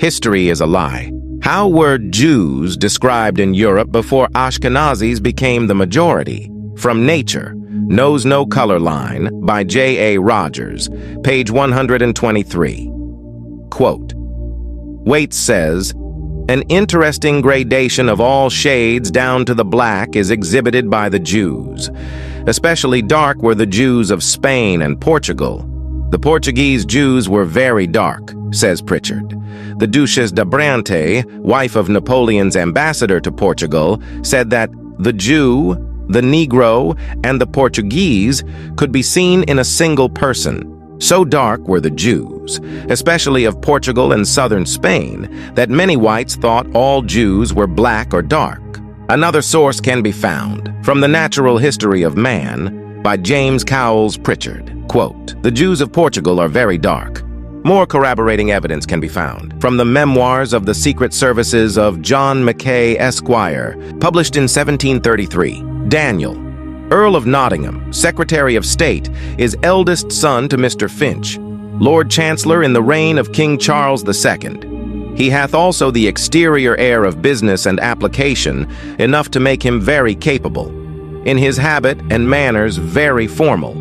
History is a lie. How were Jews described in Europe before Ashkenazis became the majority? From Nature, Knows No Color Line by J.A. Rogers, page 123. Quote, Waite says, an interesting gradation of all shades down to the black is exhibited by the Jews. Especially dark were the Jews of Spain and Portugal. The Portuguese Jews were very dark, says Pritchard. The Duchesse d'Abrantes, wife of Napoleon's ambassador to Portugal, said that the Jew, the Negro, and the Portuguese could be seen in a single person. So dark were the Jews, especially of Portugal and southern Spain, that many whites thought all Jews were black or dark. Another source can be found from The Natural History of Man by James Cowles Pritchard. Quote, the Jews of Portugal are very dark. More corroborating evidence can be found from the memoirs of the Secret Services of John Mackay, Esquire, published in 1733. Daniel, Earl of Nottingham, Secretary of State, is eldest son to Mr. Finch, Lord Chancellor in the reign of King Charles II. He hath also the exterior air of business and application, enough to make him very capable. In his habit and manners very formal.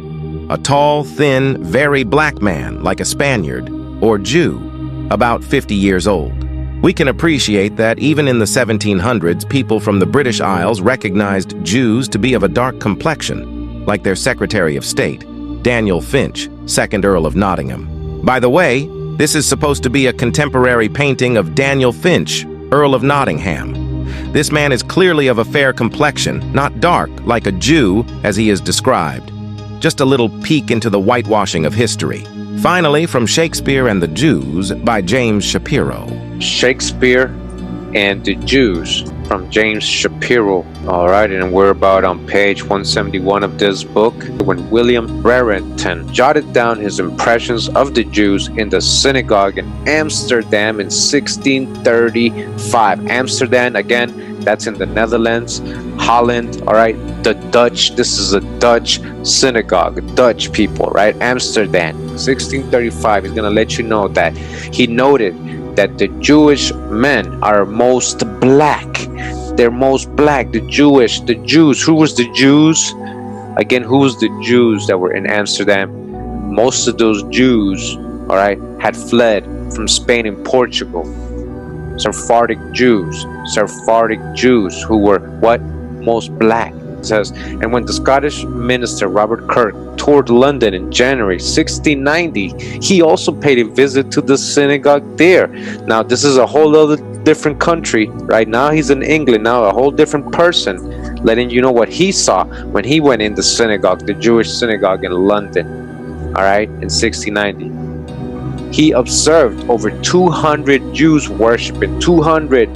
A tall, thin, very black man, like a Spaniard, or Jew, about 50 years old. We can appreciate that even in the 1700s, people from the British Isles recognized Jews to be of a dark complexion, like their Secretary of State, Daniel Finch, 2nd Earl of Nottingham. By the way, this is supposed to be a contemporary painting of Daniel Finch, Earl of Nottingham. This man is clearly of a fair complexion, not dark, like a Jew, as he is described. Just a little peek into the whitewashing of history. Finally, from Shakespeare and the Jews by James Shapiro. Shakespeare and the Jews from James Shapiro. All right, and we're about on page 171 of this book, when William Brereton jotted down his impressions of the Jews in the synagogue in Amsterdam in 1635. Amsterdam, again, that's in the Netherlands, Holland, all right, the Dutch, this is a Dutch synagogue, Dutch people, right, Amsterdam, 1635. He's gonna let you know that he noted that the Jewish men are most black. They're most black, the Jews. Who was the Jews? Again, who was the Jews that were in Amsterdam? Most of those Jews, all right, had fled from Spain and Portugal. Sephardic Jews who were what? Most black. It says, and when the Scottish minister Robert Kirk toured London in January 1690, he also paid a visit to the synagogue there. Now this is a whole other different country. Right now he's in England, now a whole different person, letting you know what he saw when he went in the synagogue, the Jewish synagogue in London, all right, in 1690. He observed over 200 Jews worshiping, 200,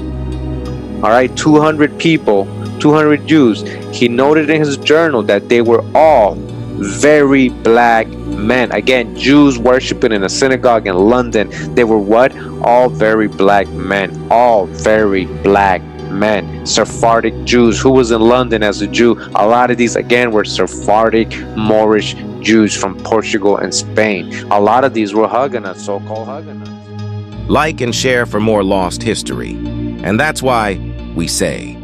all right, 200 people, 200 Jews. He noted in his journal that they were all very black men. Again, Jews worshiping in a synagogue in London. They were what? All very black men. All very black men. Sephardic Jews. Who was in London as a Jew? A lot of these, again, were Sephardic Moorish Jews from Portugal and Spain. A lot of these were Huguenots, so-called Huguenots. Like and share for more lost history. And that's why we say,